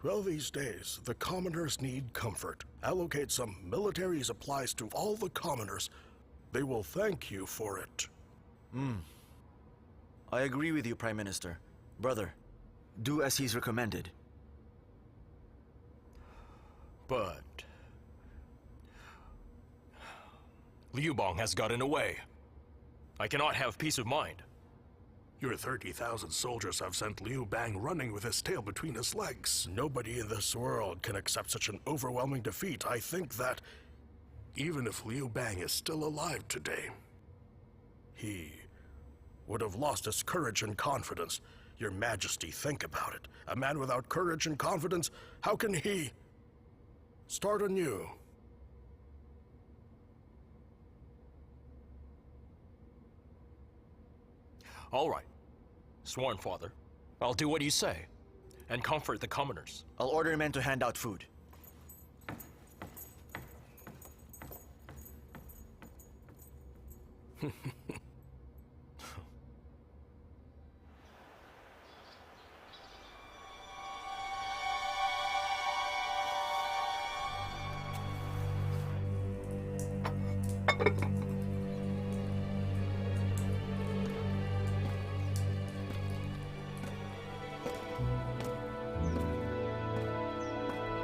Well, these days, the commoners need comfort. Allocate some military supplies to all the commoners. They will thank you for it. I agree with you, Prime Minister. Brother, do as he's recommended. But Liu Bang has gotten away. I cannot have peace of mind. Your 30,000 soldiers have sent Liu Bang running with his tail between his legs. Nobody in this world can accept such an overwhelming defeat. I think that even if Liu Bang is still alive today, he would have lost his courage and confidence. Your Majesty, think about it. A man without courage and confidence, how can he start anew? All right. Sworn, Father. I'll do what you say, and comfort the commoners. I'll order men to hand out food.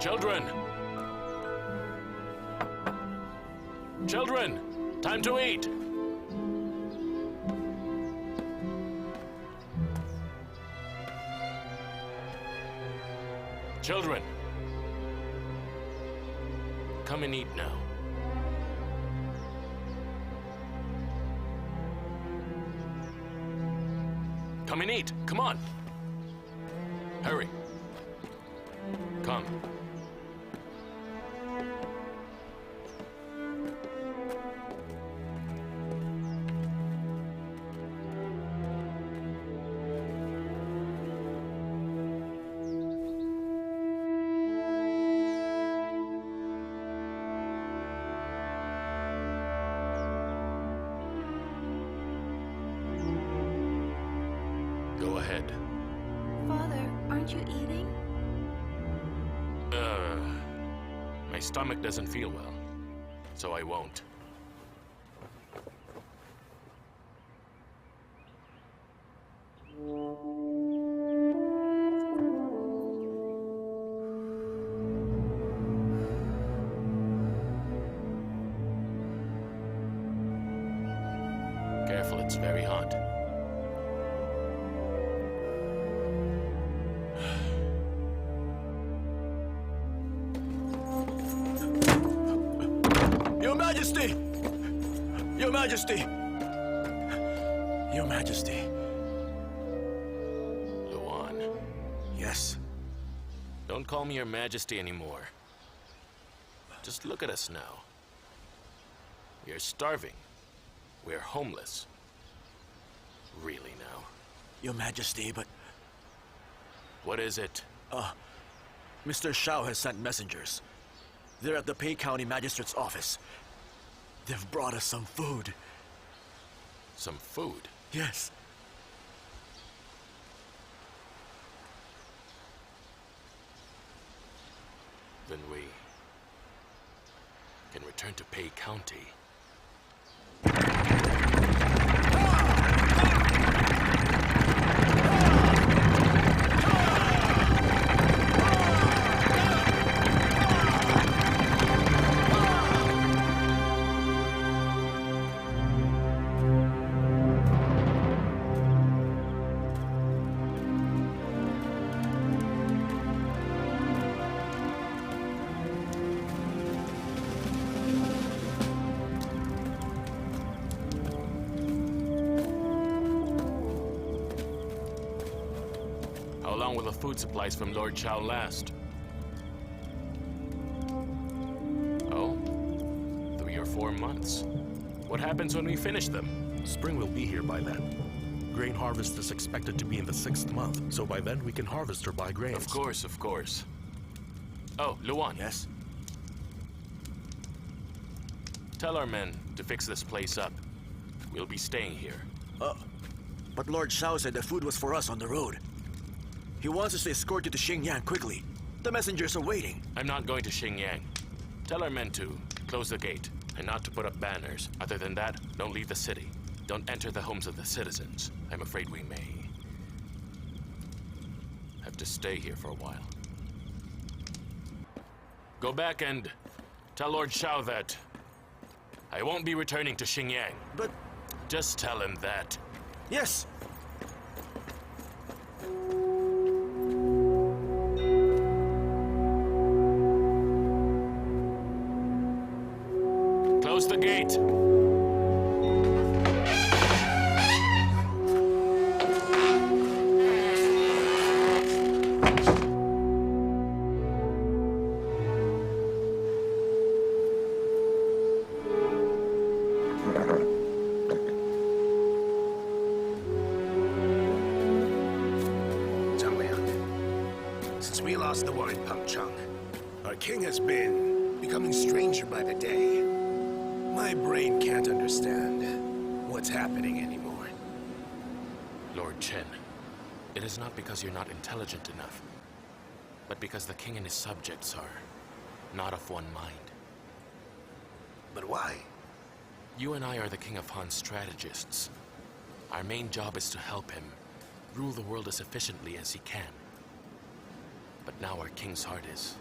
Children! Children! Time to eat! Children! Come and eat now. Come and eat! Come on! Hurry! Come. Go ahead. Father, aren't you eating? My stomach doesn't feel well, so I won't. Careful, it's very hot. Your Majesty! Your Majesty! Your Majesty. Luan, Yes. don't call me your majesty anymore. Just look at us now. We're starving. We're homeless. Really now. Your Majesty, but What is it? Mr. Shao has sent messengers. They're at the Pei County Magistrate's office. They've brought us some food. Some food? Yes. Then we can return to Pei County. How long will the food supplies from Lord Chao last? Oh, 3 or 4 months. What happens when we finish them? Spring will be here by then. Grain harvest is expected to be in the 6th month, so by then we can harvest or buy grains. Of course, of course. Oh, Luan. Yes? Tell our men to fix this place up. We'll be staying here. But Lord Shao said the food was for us on the road. He wants us to escort you to Xingyang quickly. The messengers are waiting. I'm not going to Xingyang. Tell our men to close the gate and not to put up banners. Other than that, don't leave the city. Don't enter the homes of the citizens. I'm afraid we may have to stay here for a while. Go back and tell Lord Xiao that I won't be returning to Xingyang. But... Just tell him that. Yes! Close the gate. Since we lost the war in Pangcheng, our king has been becoming stranger by the day. My brain can't understand what's happening anymore. Lord Chen, it is not because you're not intelligent enough, but because the king and his subjects are not of one mind. But why? You and I are the King of Han's strategists. Our main job is to help him rule the world as efficiently as he can. But now our king's heart is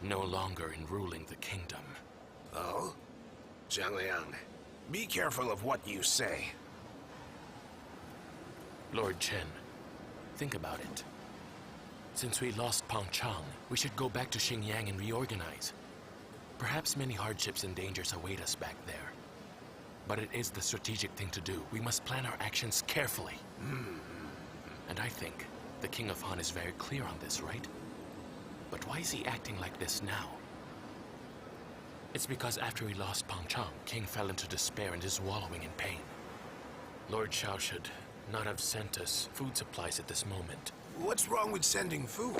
no longer in ruling the kingdom. Oh? Zhang Liang, be careful of what you say. Lord Chen, think about it. Since we lost Pangcheng, we should go back to Xingyang and reorganize. Perhaps many hardships and dangers await us back there. But it is the strategic thing to do. We must plan our actions carefully. And I think the King of Han is very clear on this, right? But why is he acting like this now? It's because after we lost Pangcheng, King fell into despair and is wallowing in pain. Lord Xiao should not have sent us food supplies at this moment. What's wrong with sending food?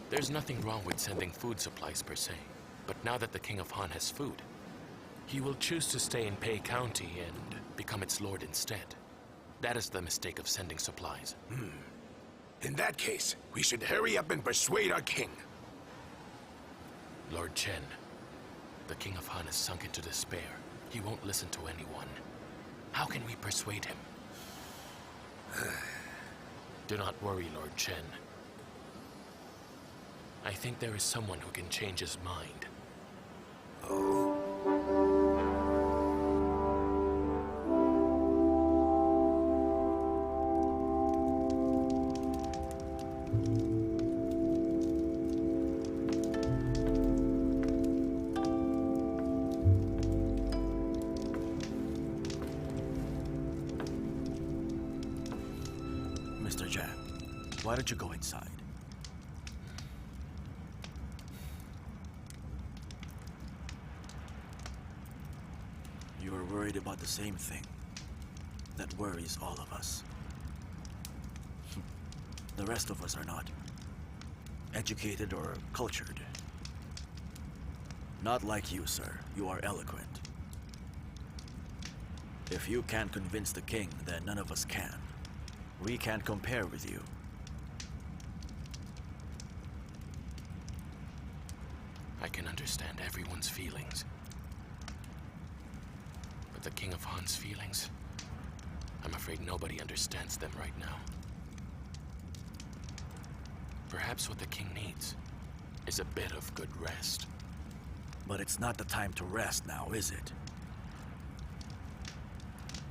There's nothing wrong with sending food supplies per se. But now that the King of Han has food, he will choose to stay in Pei County and become its lord instead. That is the mistake of sending supplies. In that case, we should hurry up and persuade our king. Lord Chen, the King of Han has sunk into despair. He won't listen to anyone. How can we persuade him? Do not worry, Lord Chen. I think there is someone who can change his mind. Oh? Mr. Zhang, why don't you go inside? You are worried about the same thing that worries all of us. The rest of us are not educated or cultured. Not like you, sir. You are eloquent. If you can't convince the king, then none of us can. We can't compare with you. I can understand everyone's feelings. But the King of Han's feelings? I'm afraid nobody understands them right now. Perhaps what the king needs is a bit of good rest. But it's not the time to rest now, is it?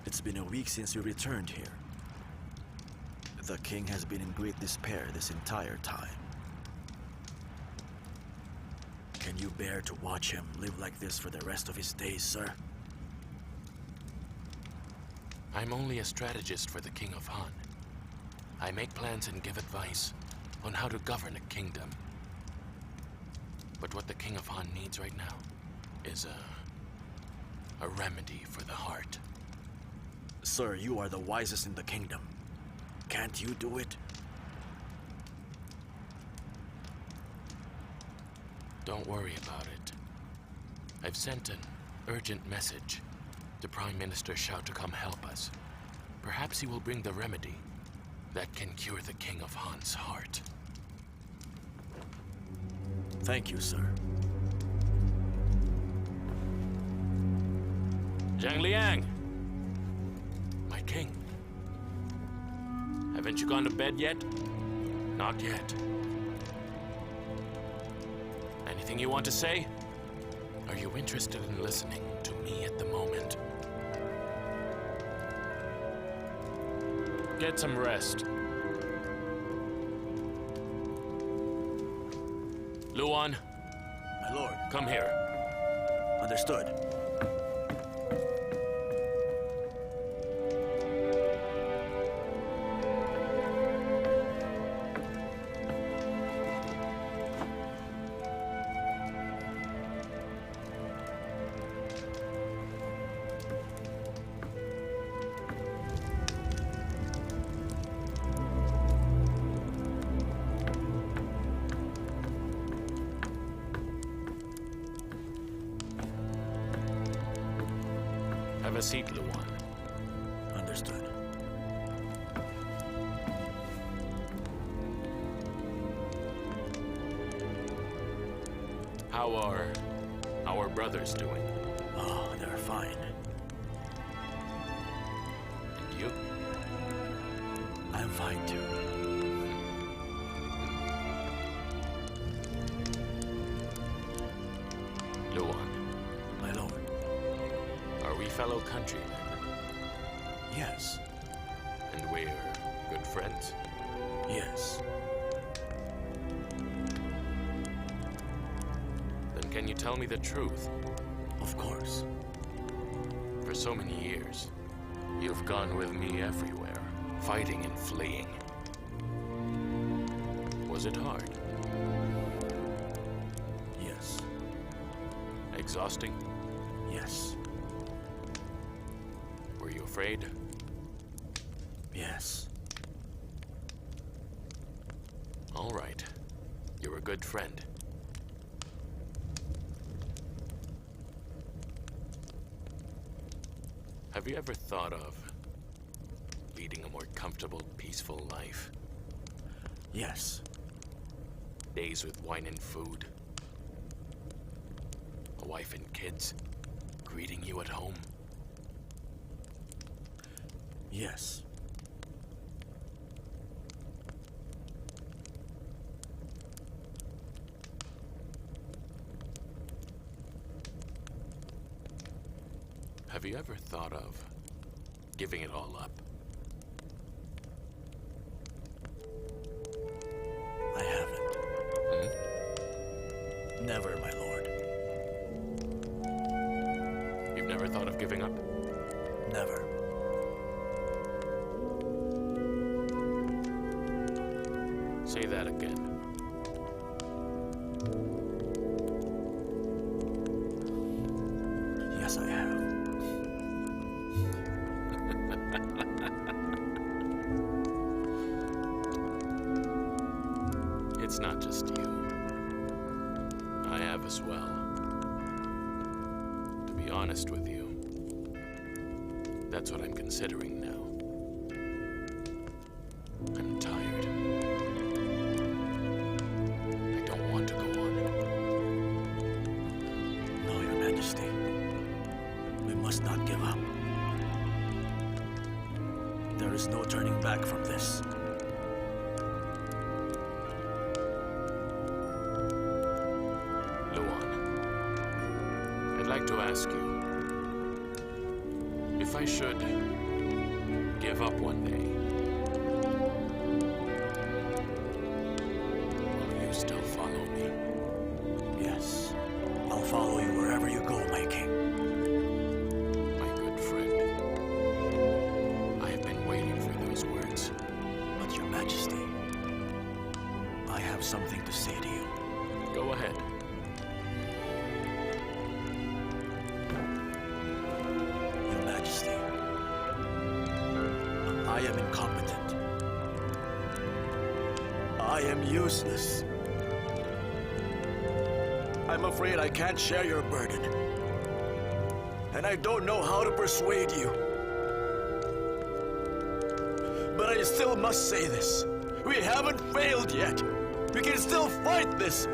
It's been a week since you returned here. The king has been in great despair this entire time. Can you bear to watch him live like this for the rest of his days, sir? I'm only a strategist for the King of Han. I make plans and give advice on how to govern a kingdom. But what the King of Han needs right now is a remedy for the heart. Sir, you are the wisest in the kingdom. Can't you do it? Don't worry about it. I've sent an urgent message to Prime Minister Xiao to come help us. Perhaps he will bring the remedy that can cure the King of Han's heart. Thank you, sir. Zhang Liang! My king. Haven't you gone to bed yet? Not yet. Anything you want to say? Are you interested in listening to me at the moment? Get some rest. Luan, My lord. come here. Understood. Have a seat, Luan. Understood. How are our brothers doing? Oh, they're fine. And you? I'm fine too. Luan, My lord. are we fellow countrymen? Yes. And we're good friends? Yes. Then can you tell me the truth? Of course. For so many years, you've gone with me everywhere, fighting and fleeing. Was it hard? Yes. Exhausting? Yes. Were you afraid? Yes. All right. You're a good friend. Have you ever thought of leading a more comfortable, peaceful life? Yes. Days with wine and food. A wife and kids greeting you at home. Yes. Have you ever thought of giving it all up? I haven't. Hmm? Never, my lord. You've never thought of giving up? Never. Say that again. Yes, I have. It's not just you. I have as well. To be honest with you, that's what I'm considering now. I'm tired. I don't want to go on. No, Your Majesty. We must not give up. There is no turning back from this. Luan, I'd like to ask you, if I should give up one day, will you still follow me? Yes. I'll follow you wherever you go, my king. My good friend, I have been waiting for those words. But Your Majesty, I have something to say to you. Go ahead. Your Majesty, I am incompetent. I am useless. I'm afraid I can't share your burden. And I don't know how to persuade you. But I still must say this. We haven't failed yet. We can still fight this.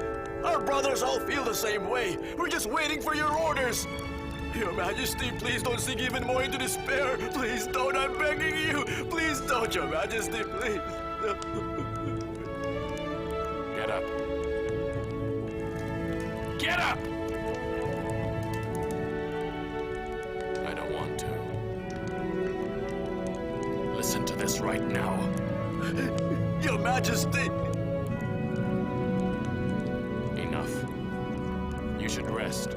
Our brothers all feel the same way. We're just waiting for your orders. Your Majesty, please don't sink even more into despair. Please don't, I'm begging you. Please don't, Your Majesty, please. Get up. Get up! I don't want to. Listen to this right now. Your Majesty! Enough. You should rest.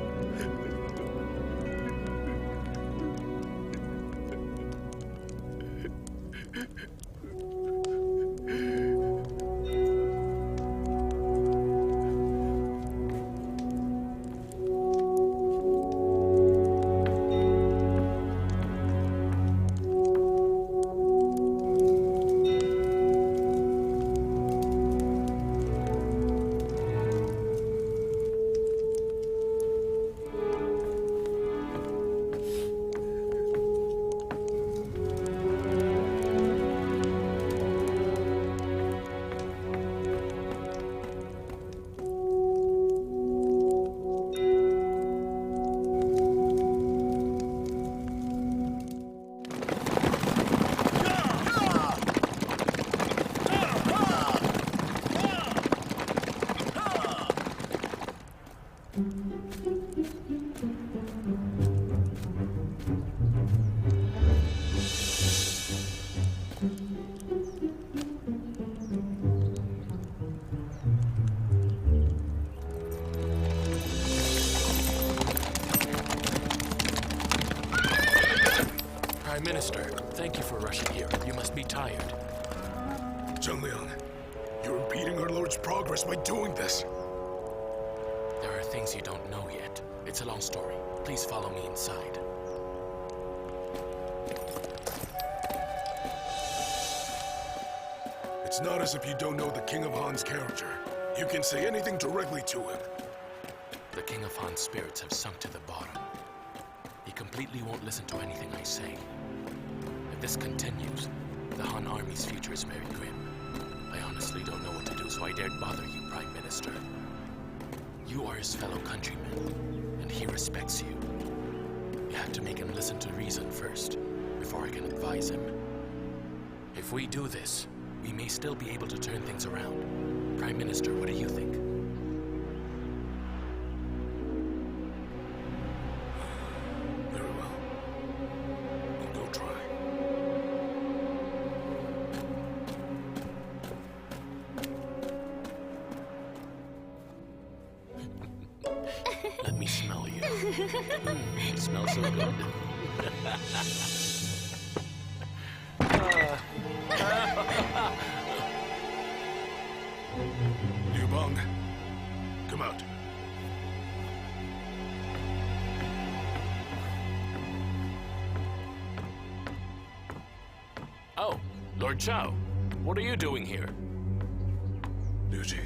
Prime Minister, thank you for rushing here. You must be tired. Zhengliang, you're impeding our Lord's progress by doing this. There are things you don't know yet. It's a long story. Please follow me inside. It's not as if you don't know the King of Han's character. You can say anything directly to him. The King of Han's spirits have sunk to the bottom. He completely won't listen to anything I say. If this continues, the Han army's future is very grim. I honestly don't know what to do, so I dared bother you, Prime Minister. You are his fellow countryman, and he respects you. You have to make him listen to reason first, before I can advise him. If we do this, we may still be able to turn things around. Prime Minister, what do you think? Very well. I'll go try. Let me smell you. You smell so good. Liu Bang, come out. Oh, Lord Chao, what are you doing here? Liu Ji,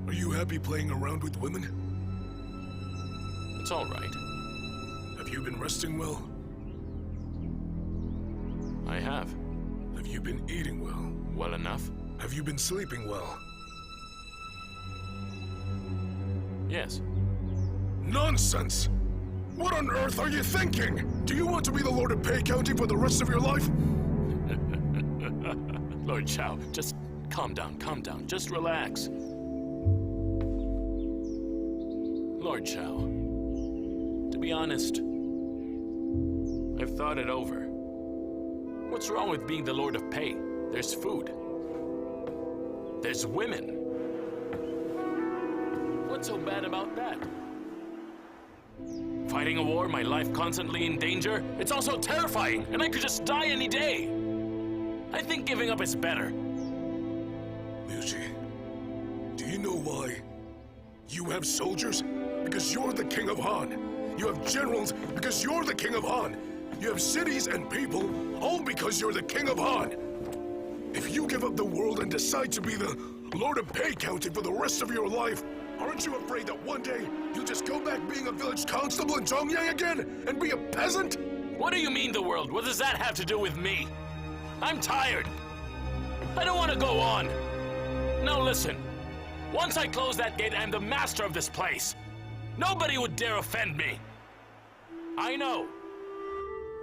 are you happy playing around with women? It's all right. Have you been resting well? I have. Have you been eating well? Well enough? Have you been sleeping well? Yes. Nonsense! What on earth are you thinking? Do you want to be the Lord of Pei County for the rest of your life? Lord Chao, just calm down, just relax. Lord Chao, to be honest, I've thought it over. What's wrong with being the Lord of Pei? There's food. There's women. What's so bad about that? Fighting a war, my life constantly in danger? It's also terrifying, and I could just die any day. I think giving up is better. Liu Ji, do you know why? You have soldiers because you're the King of Han. You have generals because you're the King of Han. You have cities and people all because you're the King of Han. If you give up the world and decide to be the Lord of Pei County for the rest of your life, aren't you afraid that one day you'll just go back being a village constable in Zhongyang again and be a peasant? What do you mean the world? What does that have to do with me? I'm tired. I don't want to go on. Now listen, Once I close that gate, I'm the master of this place. Nobody would dare offend me. I know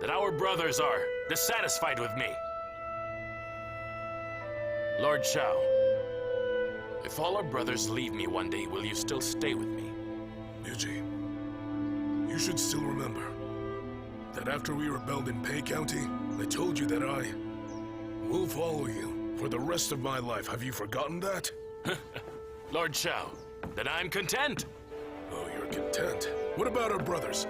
that our brothers are dissatisfied with me. Lord Shao, if all our brothers leave me one day, will you still stay with me? Yuji, you should still remember that after we rebelled in Pei County, I told you that I will follow you for the rest of my life. Have you forgotten that? Lord Shao, then I'm content. Oh, you're content. What about our brothers?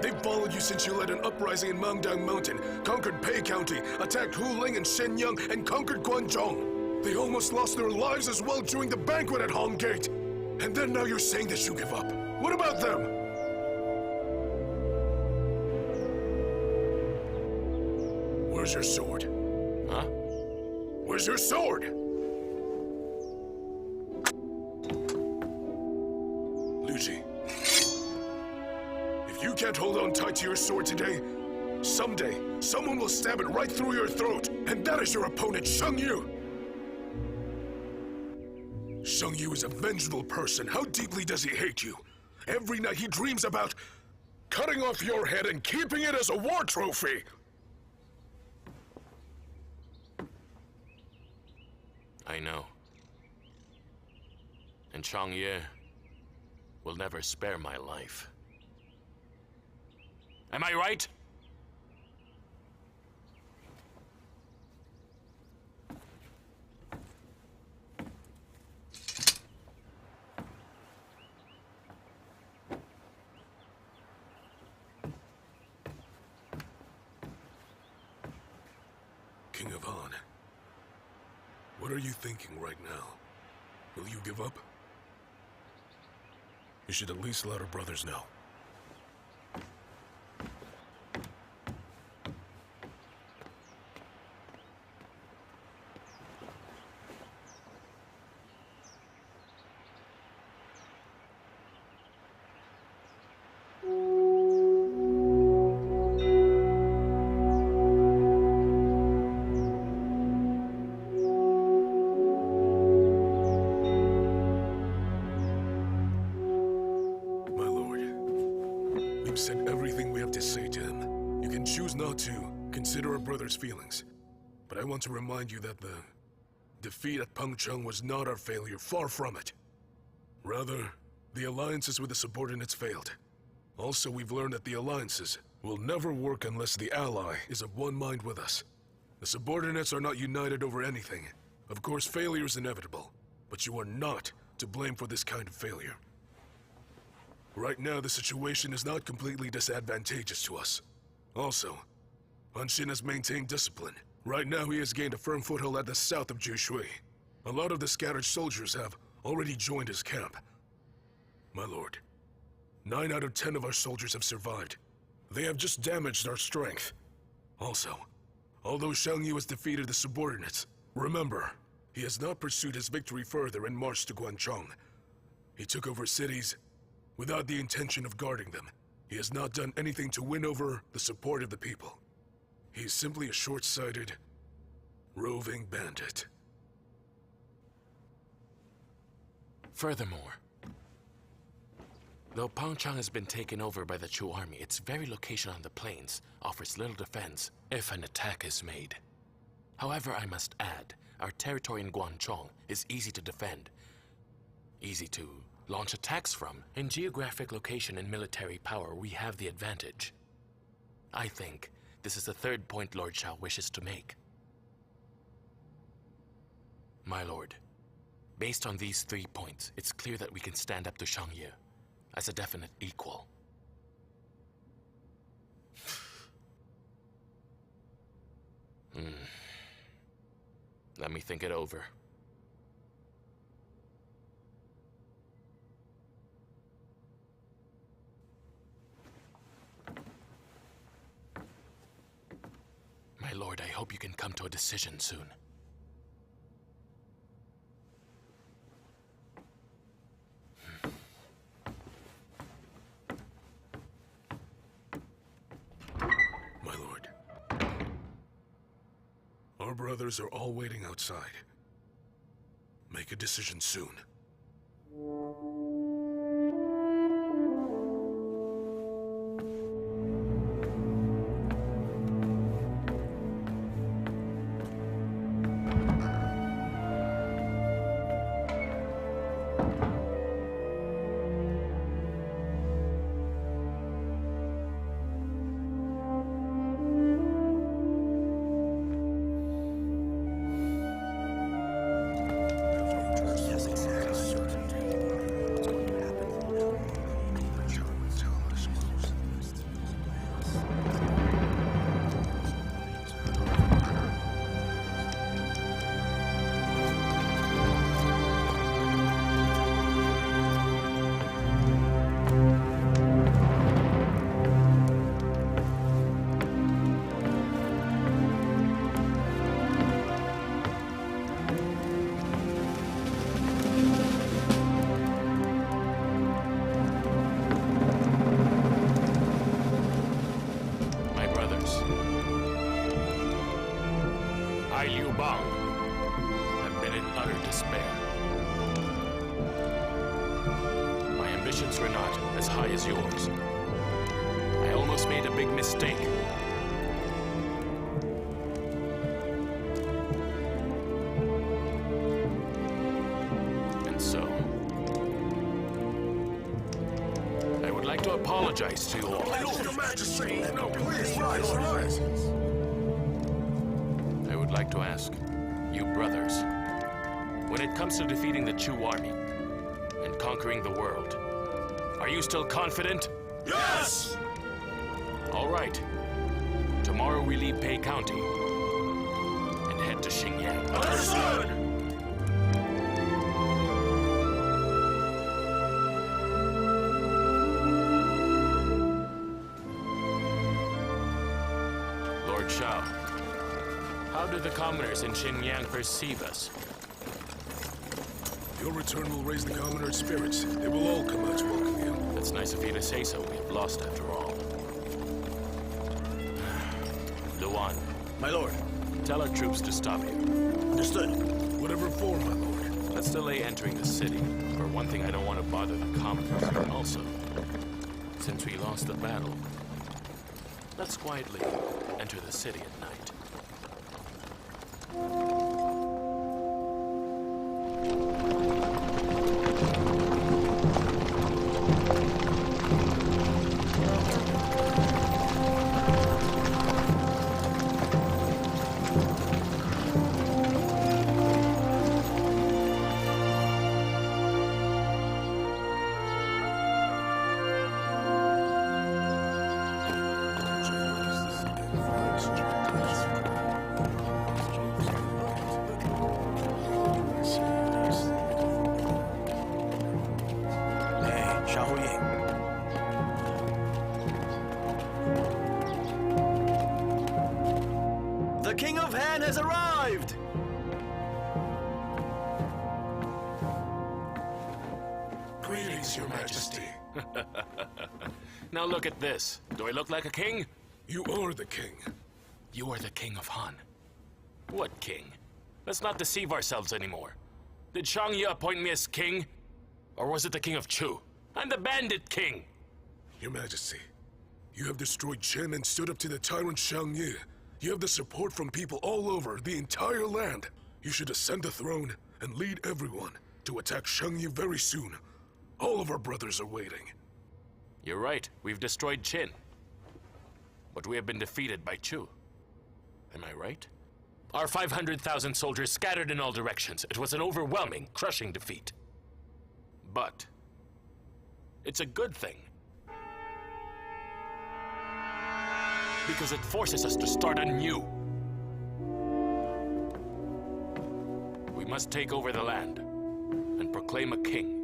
They've followed you since you led an uprising in Mangdang Mountain, conquered Pei County, attacked Huling and Shenyang, and conquered Guangzhong. They almost lost their lives as well during the banquet at Hong Gate. And then now you're saying that you give up. What about them? Where's your sword? Huh? Where's your sword? Luigi, if you can't hold on tight to your sword today, someday someone will stab it right through your throat, and that is your opponent, Xiang Yu. Xiang Yu is a vengeful person. How deeply does he hate you? Every night he dreams about cutting off your head and keeping it as a war trophy. I know. And Xiang Yu will never spare my life. Am I right? King of Han, what are you thinking right now? Will you give up? You should at least let our brothers know. Said everything we have to say to him. You can choose not to consider our brother's feelings, but I want to remind you that the defeat at Pengcheng was not our failure, far from it. Rather, the alliances with the subordinates failed. Also, we've learned that the alliances will never work unless the ally is of one mind with us. The subordinates are not united over anything. Of course, failure is inevitable, but you are not to blame for this kind of failure. Right now, the situation is not completely disadvantageous to us. Also, Han Xin has maintained discipline. Right now, he has gained a firm foothold at the south of Jushui. A lot of the scattered soldiers have already joined his camp. My lord, 9 out of 10 of our soldiers have survived. They have just damaged our strength. Also, although Xiang Yu has defeated the subordinates, remember, he has not pursued his victory further and marched to Guangzhong. He took over cities without the intention of guarding them. He has not done anything to win over the support of the people. He is simply a short-sighted, roving bandit. Furthermore, though Pengcheng has been taken over by the Chu army, its very location on the plains offers little defense if an attack is made. However, I must add, our territory in Guangzhong is easy to defend, easy to launch attacks from. In geographic location and military power, we have the advantage. I think this is the third point Lord Shao wishes to make. My lord, based on these 3 points, it's clear that we can stand up to Xiang Yu as a definite equal. Let me think it over. My lord, I hope you can come to a decision soon. My lord, our brothers are all waiting outside. Make a decision soon. despair. My ambitions were not as high as yours. I almost made a big mistake. And so, I would like to apologize to you all. Your Majesty! No, please, rise. I would like to ask you brothers, when it comes to defeating the Chu army and conquering the world, are you still confident? Yes! All right. Tomorrow we leave Pei County and head to Xingyang. Understood! Lord Shao, how do the commoners in Xingyang perceive us? Your return will raise the commoners' spirits. They will all come out to welcome you. That's nice of you to say so. We have lost after all. Luan, My lord. tell our troops to stop here. Understood. Whatever form, my lord. Let's delay entering the city. For one thing, I don't want to bother the commoners. And also, since we lost the battle, let's quietly enter the city at night. The King of Han has arrived! Greetings, Your Majesty. Now look at this. Do I look like a king? You are the king. You are the king of Han. What king? Let's not deceive ourselves anymore. Did Xiang Yu appoint me as king? Or was it the king of Chu? I'm the bandit king! Your Majesty, you have destroyed Qin and stood up to the tyrant Xiang Yu. You have the support from people all over the entire land. You should ascend the throne and lead everyone to attack Xiang Yu very soon. All of our brothers are waiting. You're right, we've destroyed Qin. But we have been defeated by Chu. Am I right? Our 500,000 soldiers scattered in all directions. It was an overwhelming, crushing defeat. But it's a good thing. Because it forces us to start anew. We must take over the land and proclaim a king.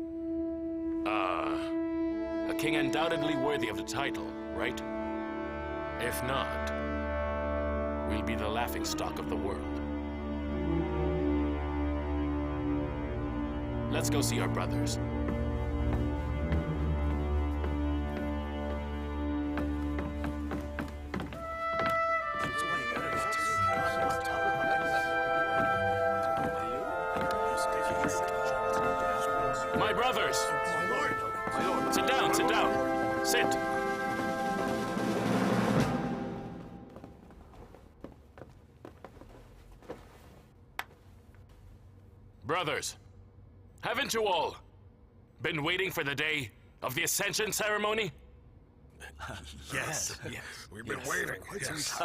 A king undoubtedly worthy of the title, right? If not, we'll be the laughingstock of the world. Let's go see our brothers. My brothers! Sit down, sit down. Sit. Brothers, haven't you all been waiting for the day of the Ascension ceremony? Yes. We've been waiting. Yes.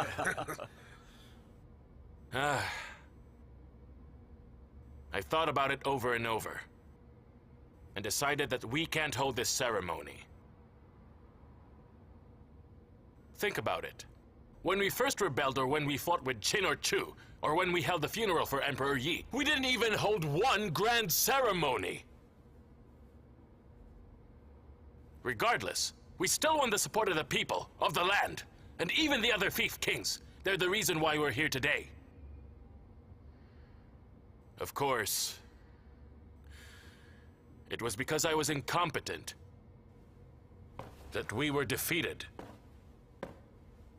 I thought about it over and over, and decided that we can't hold this ceremony. Think about it. When we first rebelled, or when we fought with Qin or Chu, or when we held the funeral for Emperor Yi, we didn't even hold one grand ceremony. Regardless, we still won the support of the people, of the land, and even the other fief kings. They're the reason why we're here today. Of course, it was because I was incompetent that we were defeated.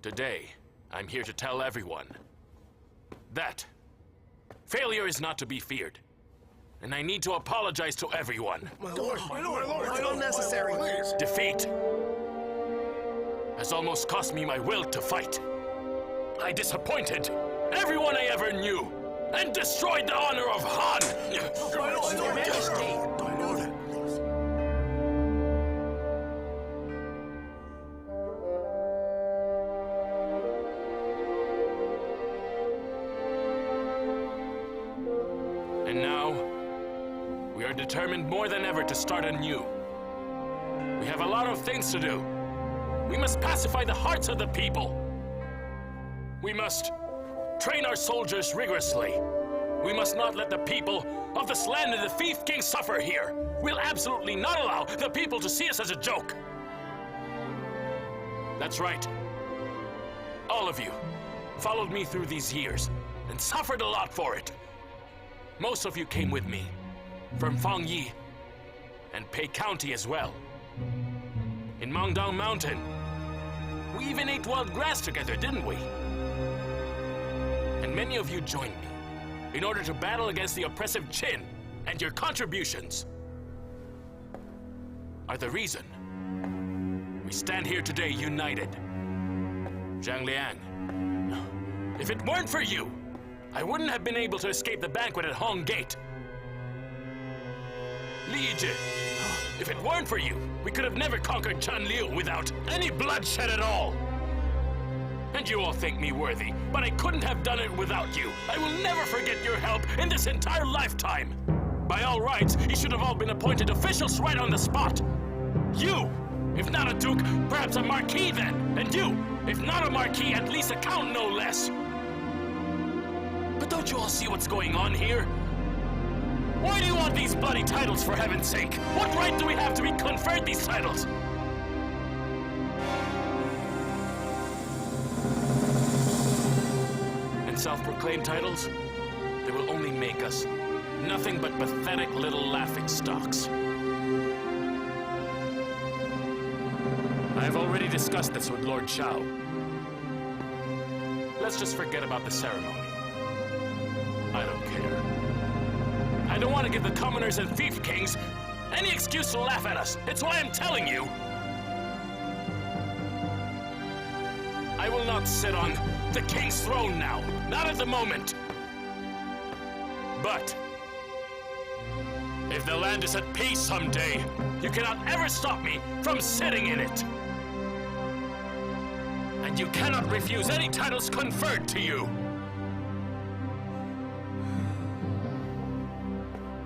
Today, I'm here to tell everyone that failure is not to be feared. And I need to apologize to everyone. My lord, It's unnecessary. Defeat has almost cost me my will to fight. I disappointed everyone I ever knew and destroyed the honor of Han. Your Majesty. Don't know that. And now, we are determined more than ever to start anew. We have a lot of things to do. We must pacify the hearts of the people. We must train our soldiers rigorously. We must not let the people of this land and the thief king suffer here. We'll absolutely not allow the people to see us as a joke. That's right. All of you followed me through these years and suffered a lot for it. Most of you came with me from Fangyi and Pei County as well. In Mangdang Mountain, we even ate wild grass together, didn't we? And many of you joined me in order to battle against the oppressive Qin, and your contributions are the reason we stand here today united. Zhang Liang, if it weren't for you, I wouldn't have been able to escape the banquet at Hong Gate. Li Yijie, if it weren't for you, we could have never conquered Chanliu without any bloodshed at all. And you all think me worthy, but I couldn't have done it without you. I will never forget your help in this entire lifetime. By all rights, you should have all been appointed officials right on the spot. You, if not a duke, perhaps a marquis then. And you, if not a marquis, at least a count no less. But don't you all see what's going on here? Why do you want these bloody titles, for heaven's sake? What right do we have to be conferred these titles? And self-proclaimed titles? They will only make us nothing but pathetic little laughingstocks. I have already discussed this with Lord Shao. Let's just forget about the ceremony. I don't care. I don't want to give the commoners and thief kings any excuse to laugh at us. It's why I'm telling you. I will not sit on the king's throne now. Not at the moment. But if the land is at peace someday, you cannot ever stop me from sitting in it. And you cannot refuse any titles conferred to you.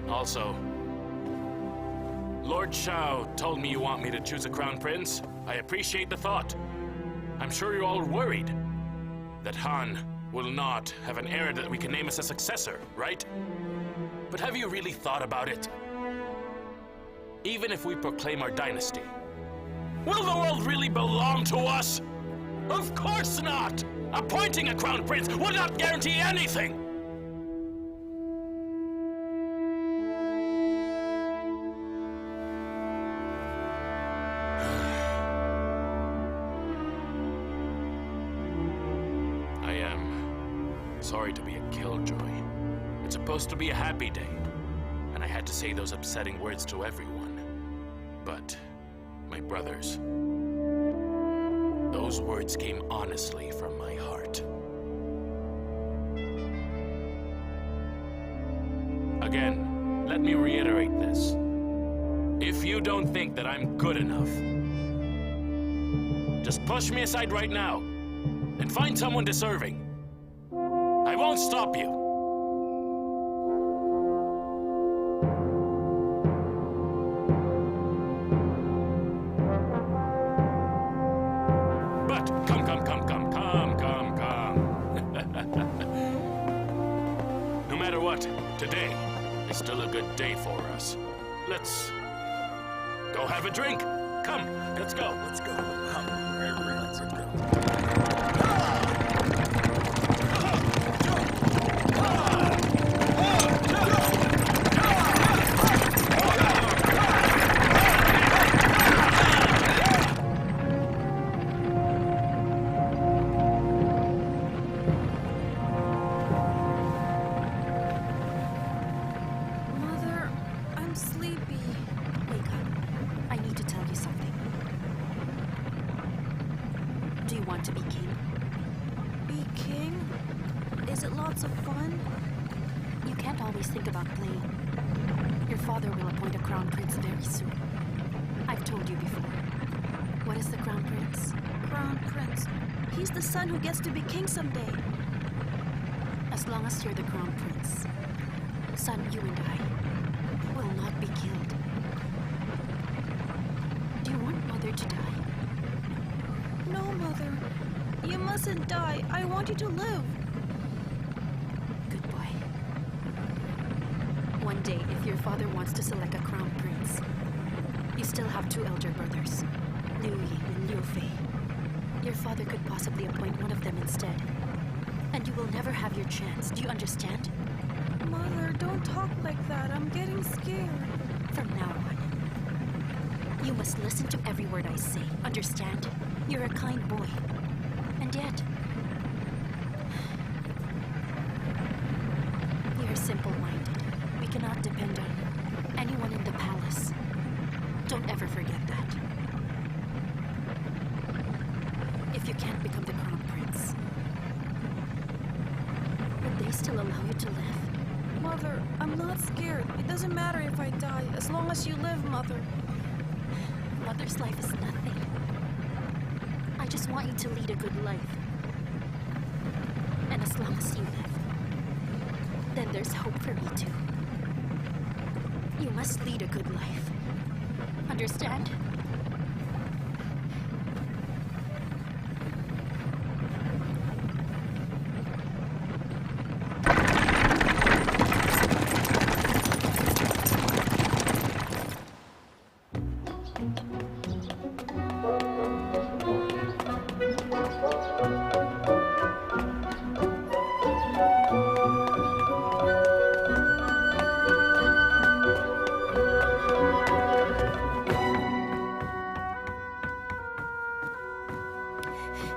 Also, Lord Shao told me you want me to choose a crown prince. I appreciate the thought. I'm sure you're all worried that Han will not have an heir that we can name as a successor, right? But have you really thought about it? Even if we proclaim our dynasty, will the world really belong to us? Of course not! Appointing a crown prince would not guarantee anything! I am sorry to be a killjoy. It's supposed to be a happy day, and I had to say those upsetting words to everyone. But, my brothers, those words came honestly from my heart. Again, let me reiterate this. If you don't think that I'm good enough, just push me aside right now and find someone deserving. I won't stop you. No matter what, today is still a good day for us. Let's go have a drink. Come, let's go. Let's go. Let's go. Mother. sleepy. Wake up. I need to tell you something. Do you want to be king? Be king? Is it lots of fun? You can't always think about playing. Your father will appoint a crown prince very soon. I've told you before. What is the crown prince? Crown prince. He's the son who gets to be king someday. As long as you're the crown prince, son, you and I will not be killed. Do you want Mother to die? No, Mother. You mustn't die. I want you to live. Good boy. One day, if your father wants to select a crown prince, you still have two elder brothers, Liu Yi and Liu Fei. Your father could possibly appoint one of them instead. And you will never have your chance. Do you understand? Mother, don't talk like that. I'm getting scared. From now on, you must listen to every word I say. Understand? You're a kind boy. And yet, you're simple-minded. We cannot depend on anyone in the palace. Don't ever forget that. If you can't become the crown prince, would they still allow you to live? Mother, I'm not scared. It doesn't matter if I die, as long as you live, Mother. Mother's life is nothing. I just want you to lead a good life. And as long as you live, then there's hope for me too. You must lead a good life. Understand?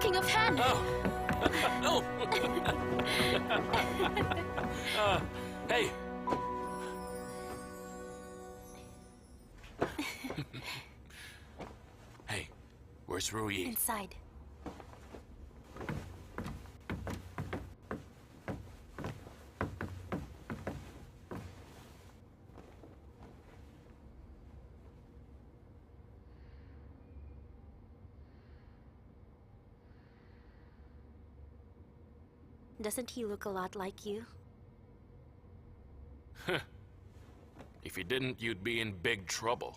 King of Han! Oh! Hey! Hey, where's Ru Yi? Inside. Doesn't he look a lot like you? If you didn't, you'd be in big trouble.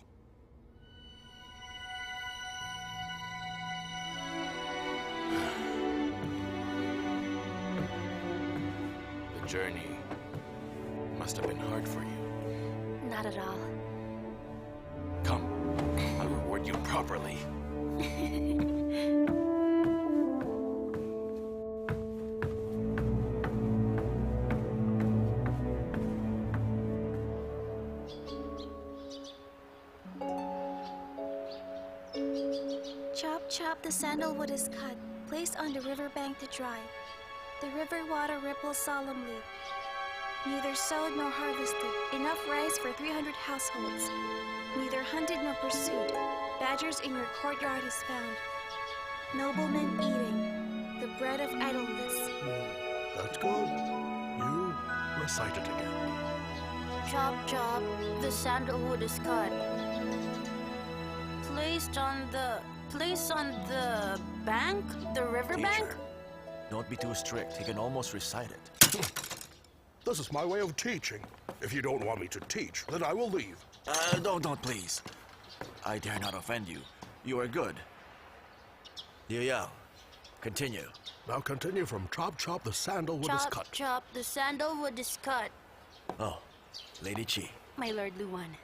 The journey must have been hard for you. Not at all. Come, I'll reward you properly. Chop, chop, the sandalwood is cut, placed on the riverbank to dry. The river water ripples solemnly. Neither sowed nor harvested, enough rice for 300 households. Neither hunted nor pursued, badgers in your courtyard is found. Noblemen eating, the bread of idleness. That's good. You recite it again. Chop, chop, the sandalwood is cut. Placed on the bank? The river bank? Teacher, don't be too strict. He can almost recite it. This is my way of teaching. If you don't want me to teach, then I will leave. Don't, please. I dare not offend you. You are good. Liu Yang, continue. Now continue from chop, chop, the sandalwood is Chop, cut. chop, the sandalwood is cut. Oh, Lady Qi, My Lord Luan.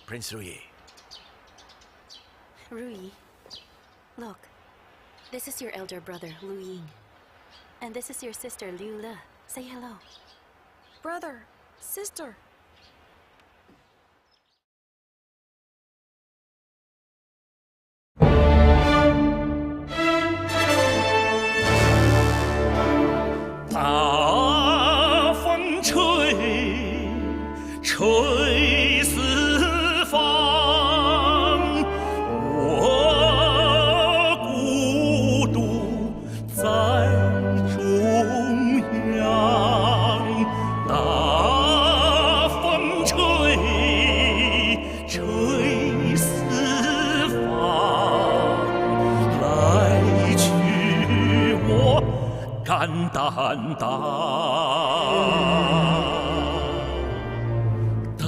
Prince Ru Yi. Ru Yi, look. This is your elder brother, Lu Ying. And this is your sister, Liu Le. Say hello. Brother, sister. 担当。大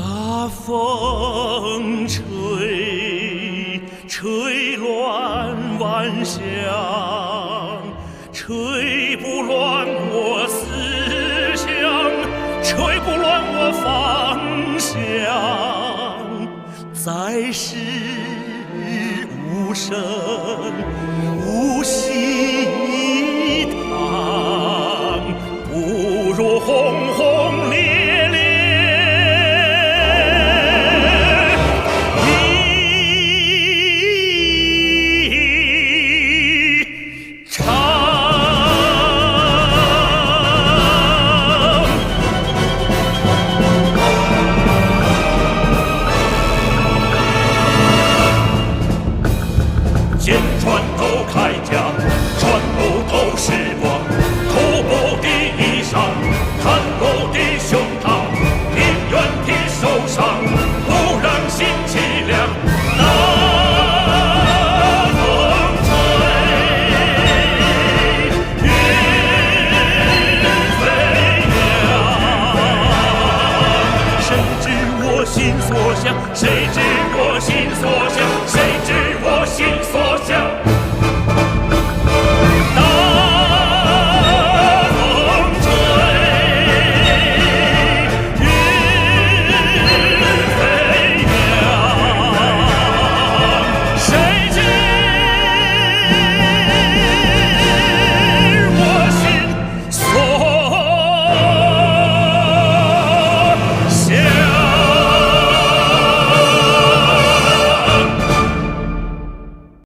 风吹，吹乱万象，吹不乱我思想，吹不乱我方向。在世无声无息堂，不如轰轰烈烈一场。剑穿透铠甲，穿不透时光，徒步的衣裳，袒露的胸膛，宁愿替受伤，不让心凄凉。大风吹，云飞扬，谁知我心所向？谁知我心所向？